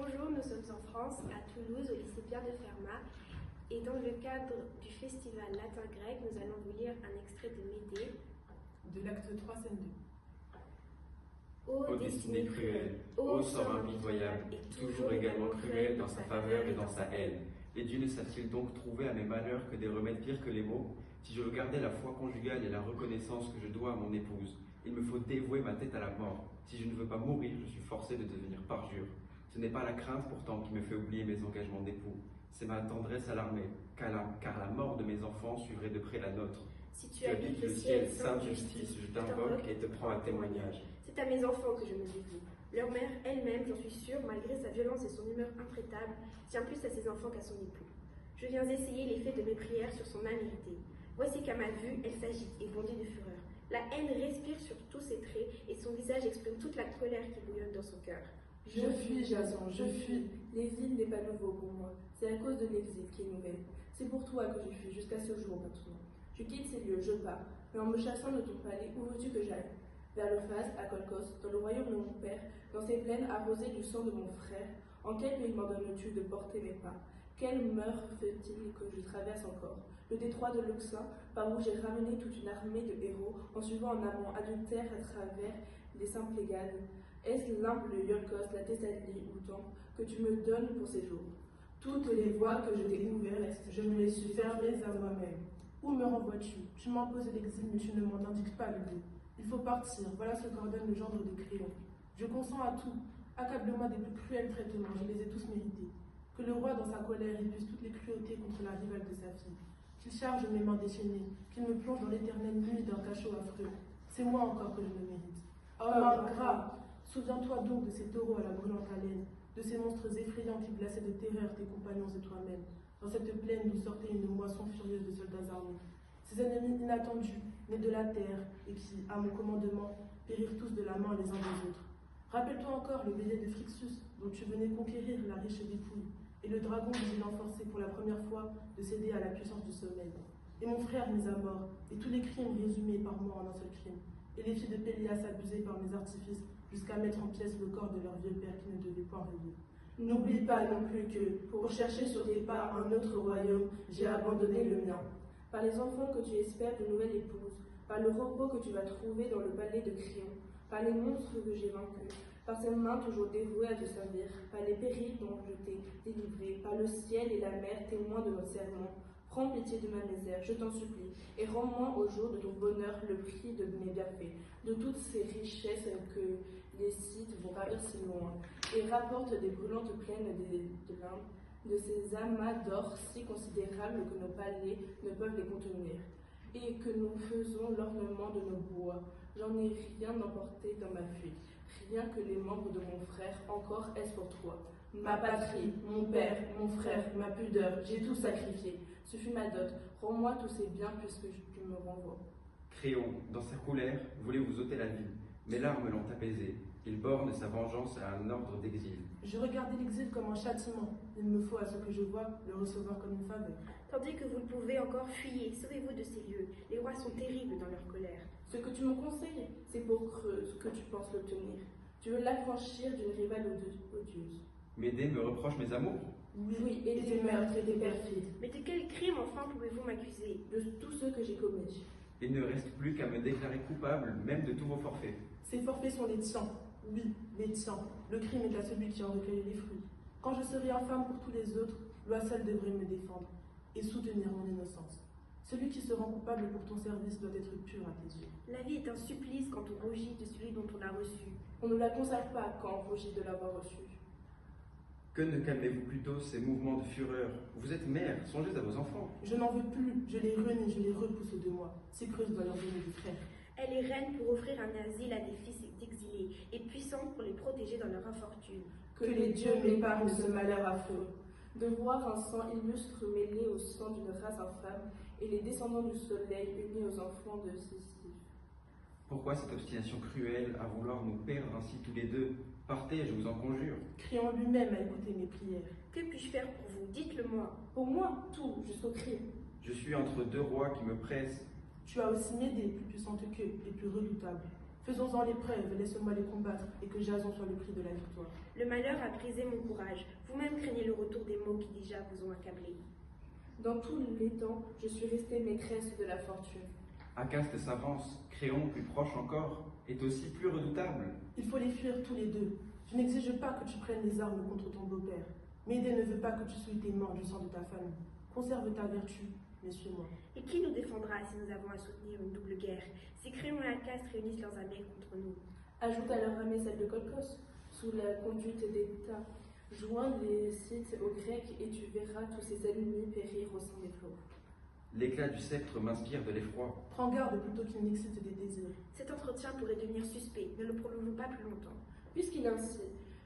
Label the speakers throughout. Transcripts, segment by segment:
Speaker 1: Bonjour, nous sommes en France, à Toulouse, au lycée Pierre de Fermat. Et dans le cadre du festival latin-grec, nous allons vous lire un extrait de Médée.
Speaker 2: De l'acte 3, scène 2.
Speaker 3: Ô destinée cruelle, ô sort impitoyable, et toujours également cruel dans sa faveur et dans sa haine. Les dieux ne savent-ils donc trouver à mes malheurs que des remèdes pires que les maux? Si je veux garder la foi conjugale et la reconnaissance que je dois à mon épouse, il me faut dévouer ma tête à la mort. Si je ne veux pas mourir, je suis forcé de devenir parjure. Ce n'est pas la crainte pourtant qui me fait oublier mes engagements d'époux. C'est ma tendresse alarmée, car la mort de mes enfants suivrait de près la nôtre.
Speaker 1: Si tu habites le ciel, sainte justice,
Speaker 3: je t'invoque et te prends à témoignage.
Speaker 1: C'est à mes enfants que je me dévoue. Leur mère elle-même, j'en suis sûre, malgré sa violence et son humeur intraitable, tient plus à ses enfants qu'à son époux. Je viens essayer l'effet de mes prières sur son immérité. Voici qu'à ma vue, elle s'agite et bondit de fureur. La haine respire sur tous ses traits et son visage exprime toute la colère qui bouillonne dans son cœur.
Speaker 2: Je fuis, Jason, je fuis. L'exil n'est pas nouveau pour moi. C'est à cause de l'exil qui est nouvelle. C'est pour toi que je fuis jusqu'à ce jour maintenant. Je quitte ces lieux, je pars. Mais en me chassant de ton palais, où veux-tu que j'aille? Vers le Phase, à Colchos, dans le royaume de mon père, dans ces plaines arrosées du sang de mon frère. En quel pays m'ordonnes-tu de porter mes pas? Quelle meurtre faut-il que je traverse encore? Le détroit de l'Euxin, par où j'ai ramené toute une armée de héros, en suivant en amont adultère à travers les saints Plégades. Est-ce l'humble Iolcos, la Thessalie ou Tempe que tu me donnes pour ces jours? Toutes les voies que je t'ai ouvertes, je me les suis fermées à moi-même.
Speaker 4: Où me renvoies-tu? Tu m'imposes l'exil, mais tu ne m'en indiques pas le lieu. Il faut partir, voilà ce qu'ordonne le gendre de Créon. Je consens à tout. Accable-moi des plus cruels traitements, je les ai tous mérités. Que le roi, dans sa colère, épuise toutes les cruautés contre la rivale de sa fille. Qu'il charge mes mains déchaînées, qu'il me plonge dans l'éternelle nuit d'un cachot affreux. C'est moi encore que je me mérite. Homme ingrat, souviens-toi donc de ces taureaux à la brûlante haleine, de ces monstres effrayants qui glaçaient de terreur tes compagnons et toi-même, dans cette plaine d'où sortait une moisson furieuse de soldats armés. Ces ennemis inattendus, nés de la terre, et qui, à mon commandement, périrent tous de la main les uns des autres. Rappelle-toi encore le baiser de Phrixus, dont tu venais conquérir la riche dépouille, et le dragon vigilant forcé pour la première fois de céder à la puissance du sommeil. Et mon frère mis à mort, et tous les crimes résumés par moi en un seul crime, et les filles de Pélias abusées par mes artifices, jusqu'à mettre en pièces le corps de leur vieux père qui ne devait point revivre.
Speaker 2: N'oublie pas non plus que, pour chercher sur tes pas un autre royaume, j'ai abandonné le mien. Par les enfants que tu espères de nouvelle épouse, par le repos que tu vas trouver dans le palais de Créon, par les monstres que j'ai vaincus, par ces mains toujours dévouées à te servir, par les périls dont je t'ai délivré, par le ciel et la mer témoins de notre serment. Prends pitié de ma misère, je t'en supplie, et rends-moi au jour de ton bonheur le prix de mes bienfaits, de toutes ces richesses que les Scythes vont ravir si loin, et rapporte des brûlantes plaines de l'Inde, de ces amas d'or si considérables que nos palais ne peuvent les contenir, et que nous faisons l'ornement de nos bois. J'en ai rien emporté dans ma fuite, rien que les membres de mon frère, encore est-ce pour toi. Ma patrie, mon père, mon frère, ma pudeur, j'ai tout sacrifié. Ce fut ma dot. Rends-moi tous ces biens puisque tu me renvoies.
Speaker 3: Créon, dans sa colère, voulait vous ôter la vie. Mes larmes l'ont apaisé. Il borne sa vengeance à un ordre d'exil.
Speaker 4: Je regardais l'exil comme un châtiment. Il me faut, à ce que je vois, le recevoir comme une faveur.
Speaker 1: Tandis que vous le pouvez encore, fuyez, sauvez-vous de ces lieux. Les rois sont terribles dans leur colère.
Speaker 2: Ce que tu me conseilles, c'est pour Creuse que tu penses l'obtenir. Tu veux l'affranchir d'une rivale odieuse.
Speaker 3: Médée me reproche mes amours.
Speaker 2: Oui, et des meurtres et des perfides.
Speaker 1: Mais de quel crime enfin pouvez-vous m'accuser?
Speaker 2: De tous ceux que j'ai commis.
Speaker 3: Il ne reste plus qu'à me déclarer coupable, même de tous vos forfaits.
Speaker 4: Ces forfaits sont les tiens. Oui, les tiens. Le crime est à celui qui en recueille les fruits. Quand je serai infâme pour tous les autres, loi seule devrait me défendre et soutenir mon innocence. Celui qui se rend coupable pour ton service doit être pur à tes yeux.
Speaker 1: La vie est un supplice quand on rougit de celui dont on l'a reçu.
Speaker 2: On ne la consacre pas quand on rougit de l'avoir reçu.
Speaker 3: Que ne calmez-vous plutôt ces mouvements de fureur? Vous êtes mère, songez à vos enfants.
Speaker 4: Je n'en veux plus, je les renie, je les repousse de moi. Si Creuse doit leur donner des frères.
Speaker 1: Elle est reine pour offrir un asile à des fils d'exilés et puissante pour les protéger dans leur infortune.
Speaker 2: Que les dieux m'épargnent ce malheur affreux. De voir un sang illustre mêlé au sang d'une race infâme et les descendants du soleil unis aux enfants de Sisyphe.
Speaker 3: Pourquoi cette obstination cruelle à vouloir nous perdre ainsi tous les deux? Partez, je vous en conjure.
Speaker 4: Créon lui-même a écouté mes prières.
Speaker 1: Que puis-je faire pour vous? Dites-le-moi.
Speaker 2: Pour moi, tout, jusqu'au crime.
Speaker 3: Je suis entre deux rois qui me pressent.
Speaker 4: Tu as aussi Médée, plus puissante qu'eux et plus redoutable. Faisons-en l'épreuve, laisse-moi les combattre, et que Jason soit le prix de la victoire.
Speaker 1: Le malheur a brisé mon courage. Vous-même craignez le retour des maux qui déjà vous ont accablé.
Speaker 2: Dans tous les temps, je suis restée maîtresse de la fortune.
Speaker 3: Acaste s'avance, Créon, plus proche encore, est aussi plus redoutable.
Speaker 4: Il faut les fuir tous les deux. Je n'exige pas que tu prennes les armes contre ton beau-père. Médée ne veut pas que tu souilles tes morts du sang de ta famille. Conserve ta vertu, mais suis-moi.
Speaker 1: Et qui nous défendra si nous avons à soutenir une double guerre, si Créon et Acaste réunissent leurs armées contre nous?
Speaker 2: Ajoute à leur armée celle de Colchos, sous la conduite d'État. Joins les Scythes aux Grecs et tu verras tous ces ennemis périr au sein des flots.
Speaker 3: L'éclat du sceptre m'inspire de l'effroi.
Speaker 4: Prends garde plutôt qu'il n'excite des désirs.
Speaker 1: Cet entretien pourrait devenir suspect, ne le prolongeons pas plus longtemps.
Speaker 2: Puisqu'il est ainsi,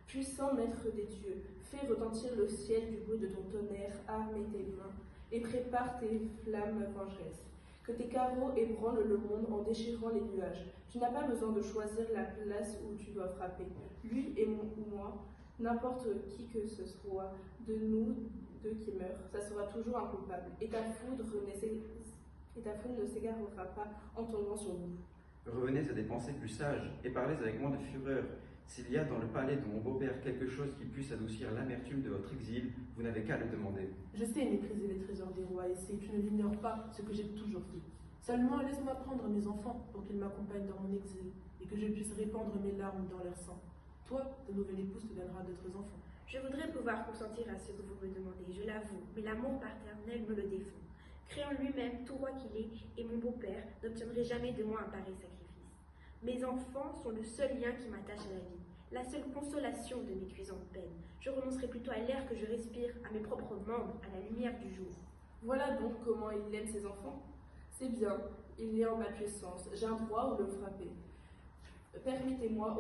Speaker 2: puissant maître des dieux, fais retentir le ciel du bruit de ton tonnerre, arme tes mains, et prépare tes flammes vengeresses. Que tes carreaux ébranlent le monde en déchirant les nuages. Tu n'as pas besoin de choisir la place où tu dois frapper. Lui ou moi, n'importe qui que ce soit de nous deux qui meurent, ça sera toujours un coupable. Et ta foudre ne s'égarera pas en tombant sur nous.
Speaker 3: Revenez à des pensées plus sages et parlez avec moins de fureur. S'il y a dans le palais de mon beau-père quelque chose qui puisse adoucir l'amertume de votre exil, vous n'avez qu'à le demander.
Speaker 4: Je sais mépriser les trésors des rois et sais, tu ne l'ignores pas, ce que j'ai toujours fait. Seulement, laisse-moi prendre mes enfants pour qu'ils m'accompagnent dans mon exil et que je puisse répandre mes larmes dans leur sang. Toi, ta nouvelle épouse te donnera d'autres enfants.
Speaker 1: Je voudrais pouvoir consentir à ce que vous me demandez, je l'avoue, mais l'amour paternel me le défend. Créant lui-même, tout roi qu'il est, et mon beau-père n'obtiendrait jamais de moi un pareil sacrifice. Mes enfants sont le seul lien qui m'attache à la vie, la seule consolation de mes cuisantes peines. Je renoncerai plutôt à l'air que je respire, à mes propres membres, à la lumière du jour.
Speaker 2: Voilà donc comment il aime ses enfants. C'est bien, il est en ma puissance, j'ai un droit où le frapper. Permettez-moi